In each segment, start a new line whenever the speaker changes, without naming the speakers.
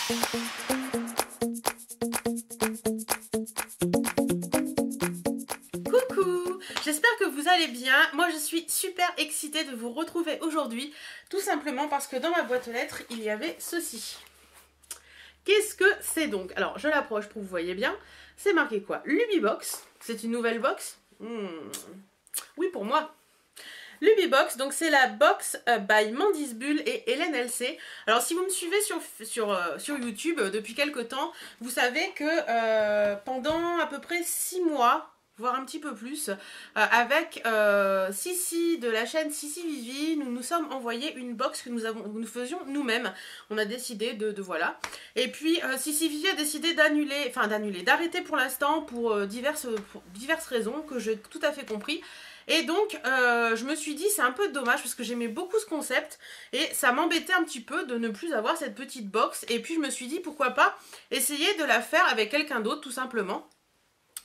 Coucou, j'espère que vous allez bien. Moi je suis super excitée de vous retrouver aujourd'hui, tout simplement parce que dans ma boîte aux lettres il y avait ceci. Qu'est-ce que c'est donc? Alors je l'approche pour que vous voyez bien. C'est marqué quoi? Lubibox, c'est une nouvelle box. Oui, pour moi. Lubibox, donc c'est la box by Mandis Bull et Hélène LC. Alors si vous me suivez sur YouTube depuis quelques temps, vous savez que pendant à peu près 6 mois, voire un petit peu plus, avec Sissi de la chaîne Sissi Vivi, nous nous sommes envoyé une box que nous faisions nous-mêmes. On a décidé de voilà. Et puis Sissi Vivi a décidé d'arrêter pour l'instant pour diverses raisons que j'ai tout à fait compris. Et donc je me suis dit c'est un peu dommage parce que j'aimais beaucoup ce concept et ça m'embêtait un petit peu de ne plus avoir cette petite box. Et puis je me suis dit pourquoi pas essayer de la faire avec quelqu'un d'autre tout simplement.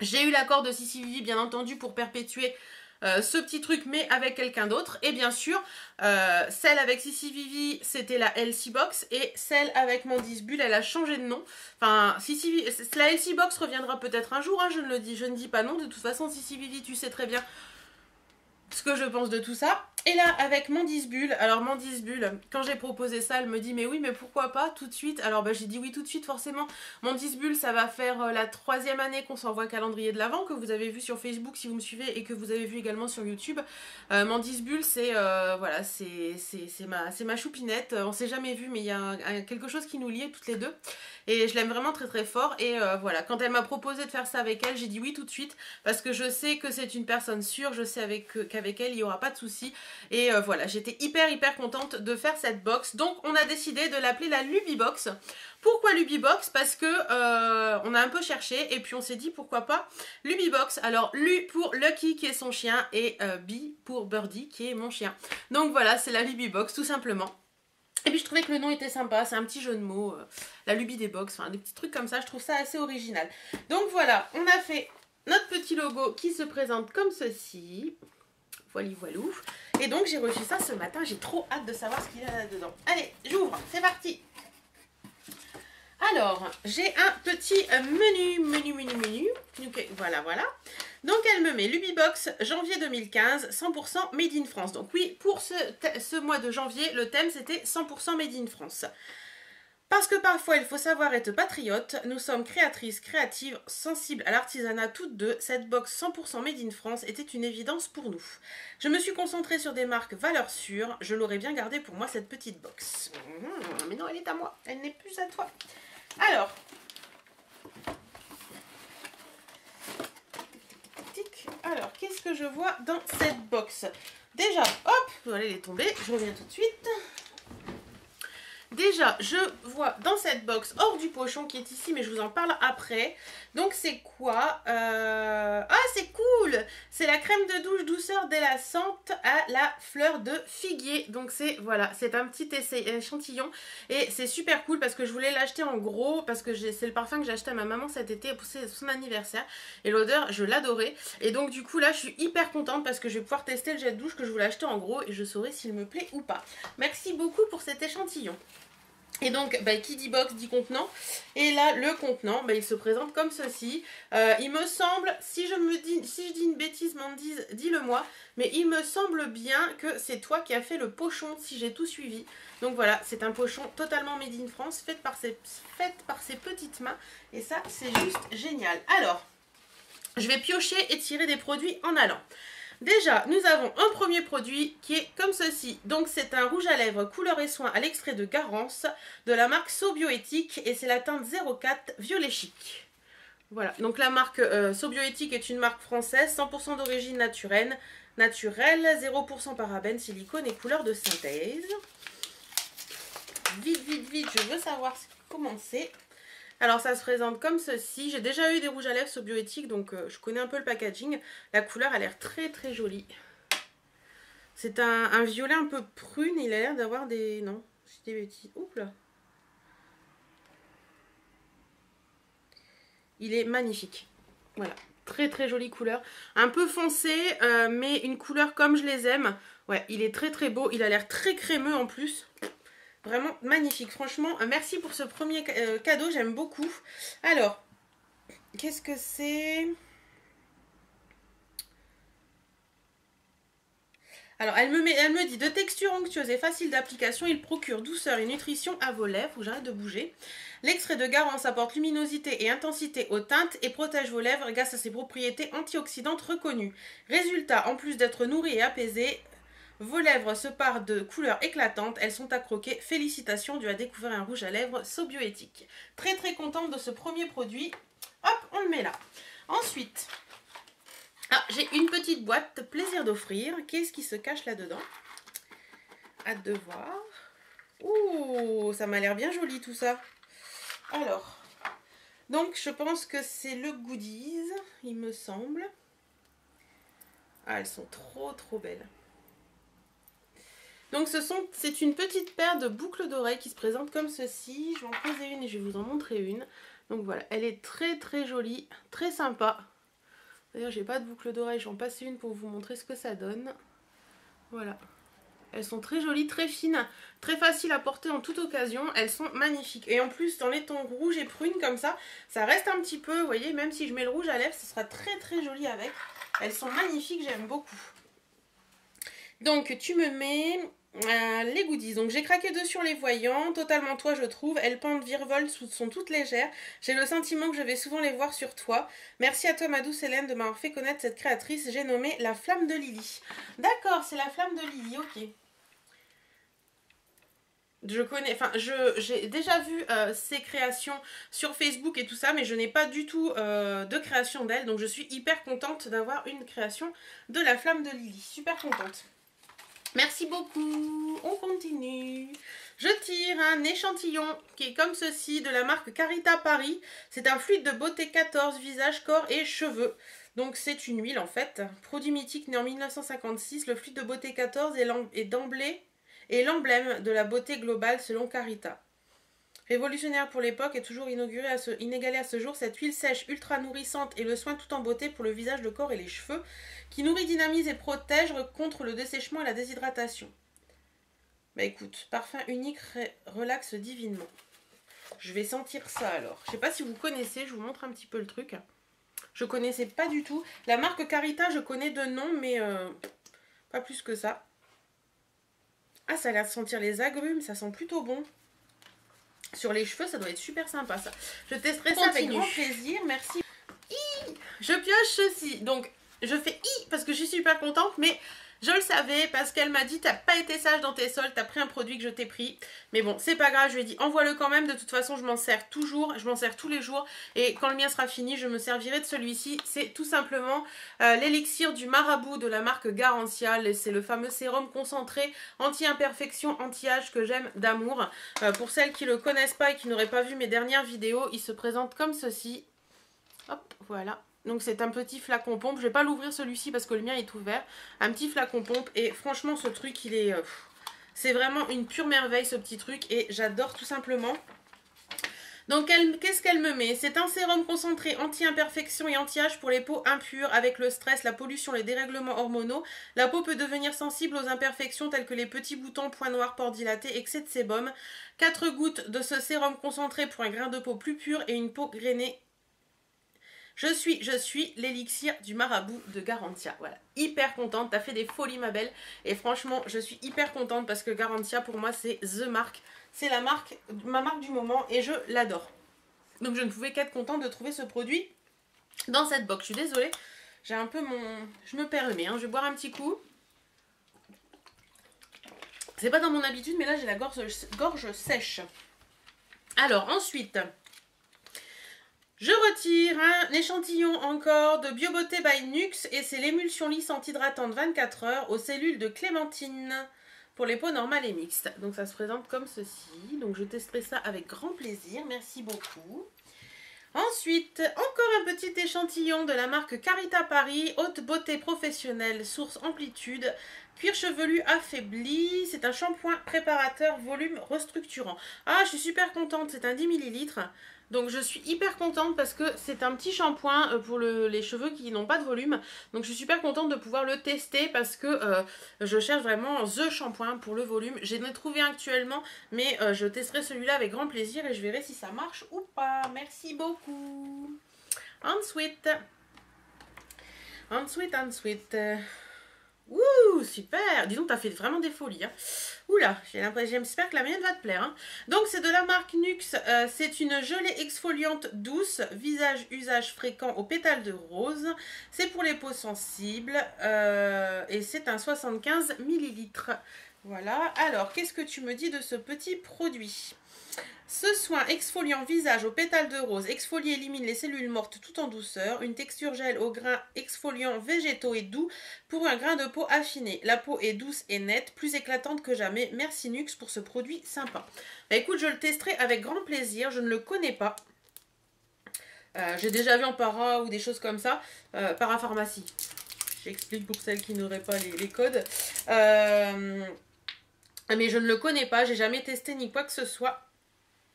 J'ai eu l'accord de Sissi Vivi bien entendu pour perpétuer ce petit truc mais avec quelqu'un d'autre. Et bien sûr celle avec Sissi Vivi c'était la LC Box et celle avec Mandis Bull elle a changé de nom. Enfin la LC Box reviendra peut-être un jour, hein, je ne dis pas non. De toute façon Sissi Vivi tu sais très bien ce que je pense de tout ça. Et là avec Mandis Bull, alors Mandis Bull, quand j'ai proposé ça, elle me dit mais oui mais pourquoi pas tout de suite. Alors bah j'ai dit oui tout de suite forcément. Mandis Bull ça va faire la 3e année qu'on s'envoie un calendrier de l'Avent que vous avez vu sur Facebook si vous me suivez et que vous avez vu également sur YouTube. Mandis Bull c'est voilà c'est ma choupinette, on s'est jamais vu mais il y a quelque chose qui nous liait toutes les deux. Et je l'aime vraiment très très fort et voilà, quand elle m'a proposé de faire ça avec elle, j'ai dit oui tout de suite parce que je sais que c'est une personne sûre, je sais qu'avec elle il n'y aura pas de soucis. Et voilà, j'étais hyper contente de faire cette box. Donc on a décidé de l'appeler la Lubibox. Pourquoi Lubibox? Parce que on a un peu cherché et puis on s'est dit pourquoi pas Lubibox. Alors Lu pour Lucky qui est son chien et Bi pour Birdie qui est mon chien. Donc voilà, c'est la Lubibox tout simplement. Et puis je trouvais que le nom était sympa, c'est un petit jeu de mots, la lubie des box, enfin des petits trucs comme ça, je trouve ça assez original. Donc voilà, on a fait notre petit logo qui se présente comme ceci. Voilou voilou. Et donc j'ai reçu ça ce matin, j'ai trop hâte de savoir ce qu'il y a là-dedans. Allez, j'ouvre, c'est parti. Alors, j'ai un petit menu. Okay, voilà. Donc elle me met Lubibox janvier 2015, 100% Made in France. Donc oui, pour ce mois de janvier, le thème c'était 100% Made in France. Parce que parfois il faut savoir être patriote, nous sommes créatrices, créatives, sensibles à l'artisanat toutes deux. Cette box 100% Made in France était une évidence pour nous. Je me suis concentrée sur des marques valeurs sûres, je l'aurais bien gardée pour moi cette petite box. Mais non, elle est à moi, elle n'est plus à toi. Alors, qu'est-ce que je vois dans cette box? Déjà, hop, vous allez les tomber, je reviens tout de suite. Déjà, je vois dans cette box, hors du pochon qui est ici, mais je vous en parle après. Donc c'est quoi? Ah, c'est cool! C'est la crème de douche douceur délassante à la fleur de figuier. Donc c'est, voilà, c'est un petit échantillon. Et c'est super cool parce que je voulais l'acheter en gros, parce que c'est le parfum que j'ai acheté à ma maman cet été pour son anniversaire. Et l'odeur, je l'adorais. Et donc du coup là, je suis hyper contente parce que je vais pouvoir tester le jet de douche que je voulais acheter en gros. Et je saurai s'il me plaît ou pas. Merci beaucoup pour cet échantillon. Et donc, qui dit box dit contenant. Et là, le contenant, il se présente comme ceci. Il me semble, si je dis une bêtise, Mandis, dis-le moi. Mais il me semble bien que c'est toi qui as fait le pochon, si j'ai tout suivi. Donc voilà, c'est un pochon totalement made in France, fait par ses petites mains. Et ça, c'est juste génial. Alors, je vais piocher et tirer des produits en allant. Déjà, nous avons un premier produit qui est comme ceci. Donc, c'est un rouge à lèvres couleur et soin à l'extrait de Garance de la marque So Bioéthique et c'est la teinte 04 violet chic. Voilà, donc la marque So Bioéthique est une marque française, 100% d'origine naturelle, 0% parabènes, silicone et couleur de synthèse. Vite, je veux savoir comment c'est. Alors ça se présente comme ceci. J'ai déjà eu des rouges à lèvres So Bioéthique, donc je connais un peu le packaging. La couleur a l'air très jolie. C'est un violet un peu prune, il a l'air d'avoir des... Non, c'est des bêtises. Oups là. Il est magnifique. Voilà, très jolie couleur. Un peu foncé, mais une couleur comme je les aime. Ouais, il est très beau. Il a l'air très crémeux en plus. Vraiment magnifique. Franchement, merci pour ce premier cadeau. J'aime beaucoup. Alors, qu'est-ce que c'est? Alors, elle me dit, de texture onctueuse et facile d'application, il procure douceur et nutrition à vos lèvres. Faut que j'arrête de bouger. L'extrait de Garance apporte luminosité et intensité aux teintes et protège vos lèvres grâce à ses propriétés antioxydantes reconnues. Résultat, en plus d'être nourries et apaisées, vos lèvres se parent de couleurs éclatantes. Elles sont à croquer. Félicitations, tu as découvert un rouge à lèvres SoBioéthique. Très très contente de ce premier produit. Hop, on le met là. Ensuite... ah, j'ai une petite boîte plaisir d'offrir. Qu'est-ce qui se cache là-dedans? Hâte de voir. Ouh, ça m'a l'air bien joli tout ça. Alors, donc je pense que c'est le goodies, il me semble. Ah, elles sont trop trop belles. Donc c'est une petite paire de boucles d'oreilles qui se présente comme ceci. Je vais en poser une et je vais vous en montrer une. Donc voilà, elle est très très jolie, très sympa. D'ailleurs, j'ai pas de boucle d'oreille, j'en passe une pour vous montrer ce que ça donne. Voilà. Elles sont très jolies, très fines, très faciles à porter en toute occasion. Elles sont magnifiques. Et en plus, dans les tons rouge et prune comme ça, ça reste un petit peu, vous voyez, même si je mets le rouge à lèvres, ce sera très très joli avec. Elles sont magnifiques, j'aime beaucoup. Donc, tu me mets... les goodies, donc j'ai craqué dessus en les voyant, totalement toi je trouve, elles pendent, virevolent, sont toutes légères, j'ai le sentiment que je vais souvent les voir sur toi. Merci à toi ma douce Hélène de m'avoir fait connaître cette créatrice, j'ai nommé la flamme de Lily. D'accord, c'est la flamme de Lily, ok. Je connais, enfin j'ai déjà vu ses créations sur Facebook et tout ça, mais je n'ai pas du tout de création d'elle, donc je suis hyper contente d'avoir une création de la flamme de Lily, super contente. Merci beaucoup, on continue. Je tire un échantillon qui est comme ceci de la marque Carita Paris. C'est un fluide de beauté 14, visage, corps et cheveux. Donc c'est une huile en fait. Produit mythique né en 1956, le fluide de beauté 14 est d'emblée et l'emblème de la beauté globale selon Carita. Révolutionnaire pour l'époque et toujours inégalée à ce jour, cette huile sèche, ultra nourrissante et le soin tout en beauté pour le visage, le corps et les cheveux, qui nourrit, dynamise et protège contre le dessèchement et la déshydratation. Bah écoute, parfum unique, relaxe divinement. Je vais sentir ça alors. Je sais pas si vous connaissez, je vous montre un petit peu le truc. Je connaissais pas du tout. La marque Carita, je connais de nom, mais pas plus que ça. Ah, ça a l'air de sentir les agrumes, ça sent plutôt bon. Sur les cheveux, ça doit être super sympa ça. Je testerai ça avec grand plaisir, merci. Je pioche ceci. Donc, je fais I parce que je suis super contente, mais je le savais parce qu'elle m'a dit t'as pas été sage dans tes soldes, t'as pris un produit que je t'ai pris. Mais bon, c'est pas grave, je lui ai dit envoie-le quand même. De toute façon, je m'en sers toujours, je m'en sers tous les jours. Et quand le mien sera fini, je me servirai de celui-ci. C'est tout simplement l'élixir du marabout de la marque Garantia. C'est le fameux sérum concentré anti-imperfection, anti-âge que j'aime d'amour. Pour celles qui le connaissent pas et qui n'auraient pas vu mes dernières vidéos, il se présente comme ceci. Hop, voilà. Donc c'est un petit flacon pompe. Je vais pas l'ouvrir celui-ci parce que le mien est ouvert. Un petit flacon pompe. Et franchement ce truc il est... c'est vraiment une pure merveille ce petit truc. Et j'adore tout simplement. Donc qu'est-ce qu'elle me met? C'est un sérum concentré anti-imperfection et anti-âge pour les peaux impures. Avec le stress, la pollution, les dérèglements hormonaux, la peau peut devenir sensible aux imperfections telles que les petits boutons, points noirs, pores dilatés, excès de sébum. 4 gouttes de ce sérum concentré pour un grain de peau plus pur et une peau grainée. Je suis l'élixir du marabout de Garantia. Voilà, hyper contente. T'as fait des folies ma belle. Et franchement, je suis hyper contente parce que Garantia pour moi c'est the marque. C'est la marque, ma marque du moment et je l'adore. Donc je ne pouvais qu'être contente de trouver ce produit dans cette box. Je suis désolée, j'ai un peu mon... Je me permets, hein. Je vais boire un petit coup. C'est pas dans mon habitude mais là j'ai la gorge sèche. Alors ensuite... je retire un échantillon encore de BioBeauté by Nux et c'est l'émulsion lisse antihydratante 24 heures aux cellules de clémentine pour les peaux normales et mixtes. Donc ça se présente comme ceci. Donc je testerai ça avec grand plaisir. Merci beaucoup. Ensuite, encore un petit échantillon de la marque Carita Paris, haute beauté professionnelle, source amplitude, Cuir chevelu affaibli. C'est un shampoing préparateur volume restructurant. Ah, je suis super contente. C'est un 10 ml. Donc je suis hyper contente parce que c'est un petit shampoing pour les cheveux qui n'ont pas de volume. Donc je suis super contente de pouvoir le tester parce que je cherche vraiment the shampoing pour le volume. J'en ai trouvé un actuellement, mais je testerai celui-là avec grand plaisir et je verrai si ça marche ou pas. Merci beaucoup. Ensuite. Ouh, super. Dis donc, t'as fait vraiment des folies. Hein. Oula, j'ai l'impression, j'espère que la mienne va te plaire. Hein. Donc, c'est de la marque Nuxe. C'est une gelée exfoliante douce, visage usage fréquent aux pétales de rose. C'est pour les peaux sensibles et c'est un 75 ml. Voilà. Alors, qu'est-ce que tu me dis de ce petit produit ? Ce soin exfoliant visage aux pétales de rose exfolie et élimine les cellules mortes tout en douceur. Une texture gel aux grains exfoliants végétaux et doux pour un grain de peau affiné. La peau est douce et nette, plus éclatante que jamais. Merci Nuxe pour ce produit sympa. Bah, écoute, je le testerai avec grand plaisir. Je ne le connais pas. J'ai déjà vu en para ou des choses comme ça. Parapharmacie. J'explique pour celles qui n'auraient pas les codes. Mais je ne le connais pas. J'ai jamais testé ni quoi que ce soit.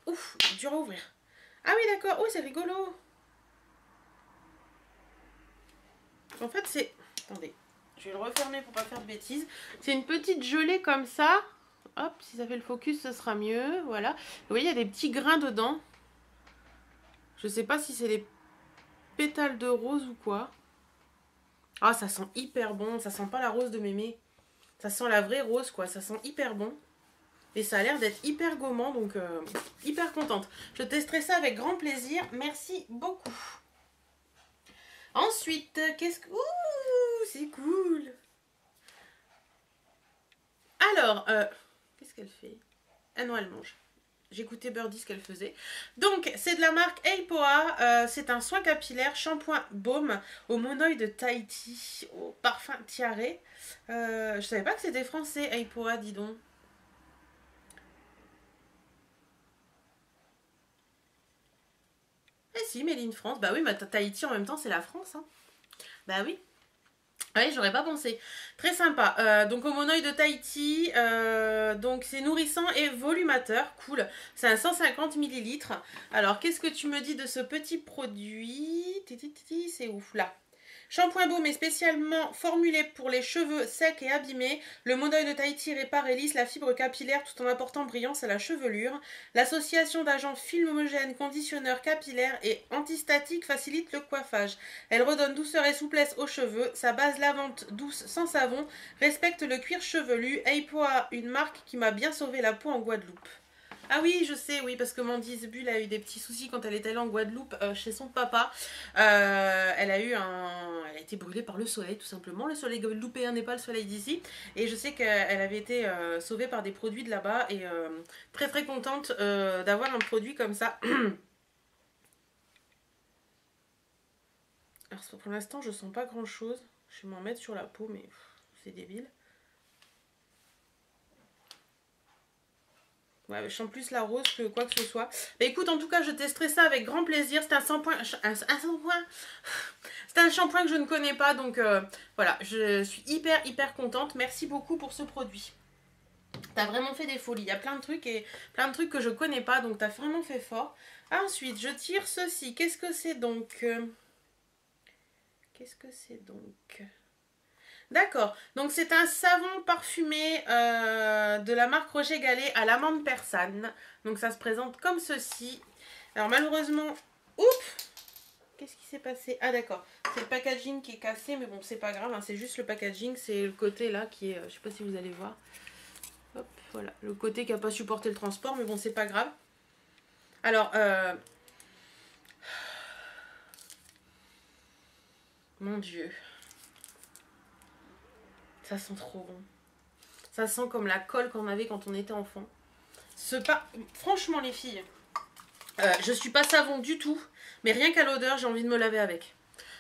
Ouf, dur à ouvrir. Ah oui, d'accord. Oh, c'est rigolo. En fait, c'est... Attendez, je vais le refermer pour pas faire de bêtises. C'est une petite gelée comme ça. Hop, si ça fait le focus, ce sera mieux. Voilà. Vous voyez, il y a des petits grains dedans. Je sais pas si c'est les pétales de rose ou quoi. Ah, ça sent hyper bon. Ça sent pas la rose de mémé. Ça sent la vraie rose, quoi. Ça sent hyper bon. Et ça a l'air d'être hyper gommant, donc hyper contente. Je testerai ça avec grand plaisir. Merci beaucoup. Ensuite, qu'est-ce que... Ouh, c'est cool. Alors, qu'est-ce qu'elle fait? Ah non, elle mange. J'écoutais Birdie ce qu'elle faisait. Donc, c'est de la marque Eipoa. C'est un soin capillaire, shampoing baume au monoï de Tahiti, au parfum tiare. Je savais pas que c'était français, Eipoa, dis donc. Eh si, Made in France. Bah oui, mais Tahiti en même temps, c'est la France. Hein. Bah oui. Oui, j'aurais pas pensé. Très sympa. Donc au monoï de Tahiti. Donc c'est nourrissant et volumateur. Cool. C'est un 150 ml. Alors, qu'est-ce que tu me dis de ce petit produit? C'est ouf, là. Shampoing baume est spécialement formulé pour les cheveux secs et abîmés. Le monoï de Tahiti répare et lisse la fibre capillaire tout en apportant brillance à la chevelure. L'association d'agents filmogènes, conditionneurs capillaires et antistatiques facilite le coiffage. Elle redonne douceur et souplesse aux cheveux. Sa base lavante douce sans savon respecte le cuir chevelu. Eipoa, une marque qui m'a bien sauvé la peau en Guadeloupe. Ah oui, je sais, oui, parce que Mandy Bull a eu des petits soucis quand elle est allée en Guadeloupe chez son papa. Elle a été brûlée par le soleil, tout simplement. Le soleil guadeloupéen n'est pas le soleil d'ici. Et je sais qu'elle avait été sauvée par des produits de là-bas. Et très très contente d'avoir un produit comme ça. Alors pour l'instant, je sens pas grand-chose. Je vais m'en mettre sur la peau, mais c'est débile. Ouais, je sens plus la rose que quoi que ce soit. Mais écoute, en tout cas, je testerai ça avec grand plaisir. C'est un shampoing. C'est un shampoing que je ne connais pas. Donc voilà, je suis hyper contente. Merci beaucoup pour ce produit. T'as vraiment fait des folies. Il y a plein de trucs que je connais pas. Donc t'as vraiment fait fort. Ensuite, je tire ceci. Qu'est-ce que c'est donc? D'accord, donc c'est un savon parfumé de la marque Roger Gallet à l'amande persane. Donc ça se présente comme ceci. Alors malheureusement, oups, qu'est-ce qui s'est passé? Ah d'accord, c'est le packaging qui est cassé, mais bon c'est pas grave, hein, c'est juste le packaging, c'est le côté là qui est, je sais pas si vous allez voir. Hop, voilà, le côté qui n'a pas supporté le transport, mais bon c'est pas grave. Alors, mon Dieu. Ça sent trop bon. Ça sent comme la colle qu'on avait quand on était enfant. Franchement les filles, je suis pas savon du tout. Mais rien qu'à l'odeur, j'ai envie de me laver avec.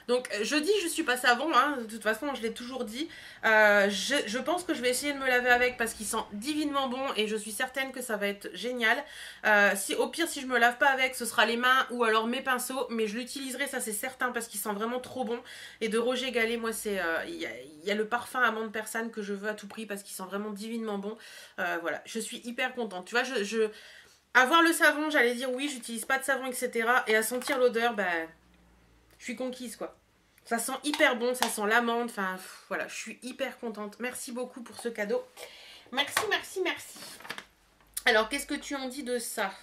Donc je dis que je suis pas savon, hein, de toute façon je l'ai toujours dit. Je pense que je vais essayer de me laver avec parce qu'il sent divinement bon et je suis certaine que ça va être génial. Au pire si je me lave pas avec, ce sera les mains ou alors mes pinceaux, mais je l'utiliserai, ça c'est certain, parce qu'il sent vraiment trop bon. Et de Roger Gallet, moi c'est il y a le parfum amande persane que je veux à tout prix parce qu'il sent vraiment divinement bon. Voilà, je suis hyper contente. Tu vois, à voir le savon, j'allais dire oui, j'utilise pas de savon, etc. Et à sentir l'odeur, bah, je suis conquise, quoi. Ça sent hyper bon, ça sent l'amande, enfin, voilà, je suis hyper contente. Merci beaucoup pour ce cadeau. Merci, merci, merci. Alors, qu'est-ce que tu en dis de ça?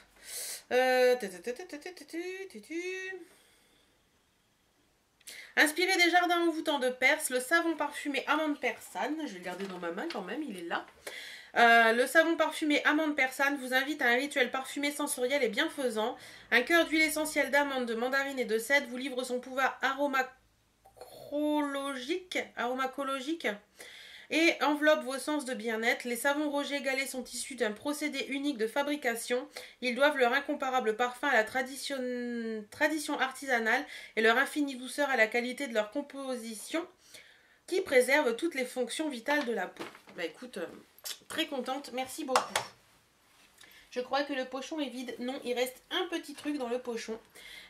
Inspiré des jardins envoûtants de Perse, le savon parfumé amande persane, je vais le garder dans ma main quand même, il est là. Le savon parfumé amande persane vous invite à un rituel parfumé sensoriel et bienfaisant. Un cœur d'huile essentielle d'amande, de mandarine et de cèdre vous livre son pouvoir aromacologique et enveloppe vos sens de bien-être. Les savons Roger Gallet sont issus d'un procédé unique de fabrication. Ils doivent leur incomparable parfum à la tradition artisanale et leur infinie douceur à la qualité de leur composition qui préserve toutes les fonctions vitales de la peau. Bah écoute, très contente, merci beaucoup. Je crois que le pochon est vide. Non, il reste un petit truc dans le pochon.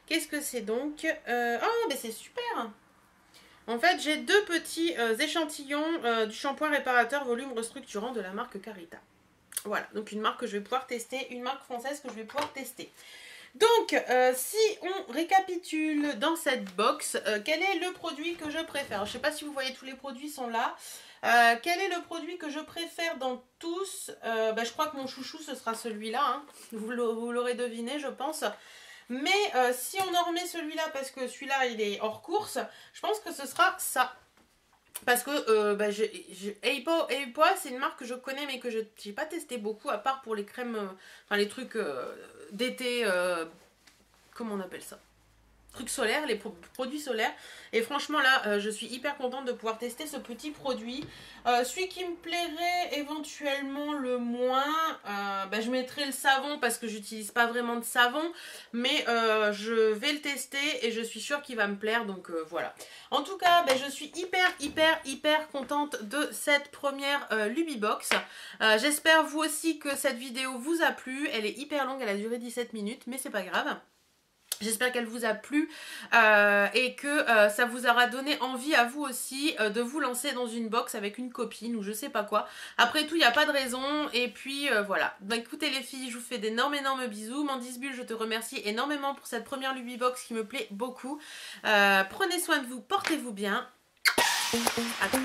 Qu'est-ce que c'est donc? Oh, mais c'est super! En fait, j'ai deux petits échantillons du shampoing réparateur volume restructurant de la marque Carita. Voilà, donc une marque que je vais pouvoir tester, une marque française que je vais pouvoir tester. Donc, si on récapitule dans cette box, quel est le produit que je préfère? Je ne sais pas si vous voyez, tous les produits sont là. Quel est le produit que je préfère dans tous? Je crois que mon chouchou, ce sera celui-là. Hein. Vous l'aurez deviné, je pense. Mais si on en remet celui-là, parce que celui-là, il est hors course, je pense que ce sera ça. Parce que Eipo, c'est une marque que je connais, mais que je n'ai pas testé beaucoup, à part pour les crèmes, enfin les trucs d'été, comment on appelle ça? Trucs solaires, les produits solaires. Et franchement là, je suis hyper contente de pouvoir tester ce petit produit. Celui qui me plairait éventuellement le moins, je mettrai le savon parce que j'utilise pas vraiment de savon. Mais je vais le tester et je suis sûre qu'il va me plaire. Donc voilà. En tout cas, je suis hyper contente de cette première Lubibox. J'espère vous aussi que cette vidéo vous a plu. Elle est hyper longue, elle a duré 17 minutes, mais c'est pas grave. J'espère qu'elle vous a plu et que ça vous aura donné envie à vous aussi de vous lancer dans une box avec une copine ou je sais pas quoi. Après tout, il n'y a pas de raison. Et puis voilà. Donc écoutez les filles, je vous fais d'énormes bisous. Mandisbulle, je te remercie énormément pour cette première Lubibox qui me plaît beaucoup. Prenez soin de vous, portez-vous bien. À très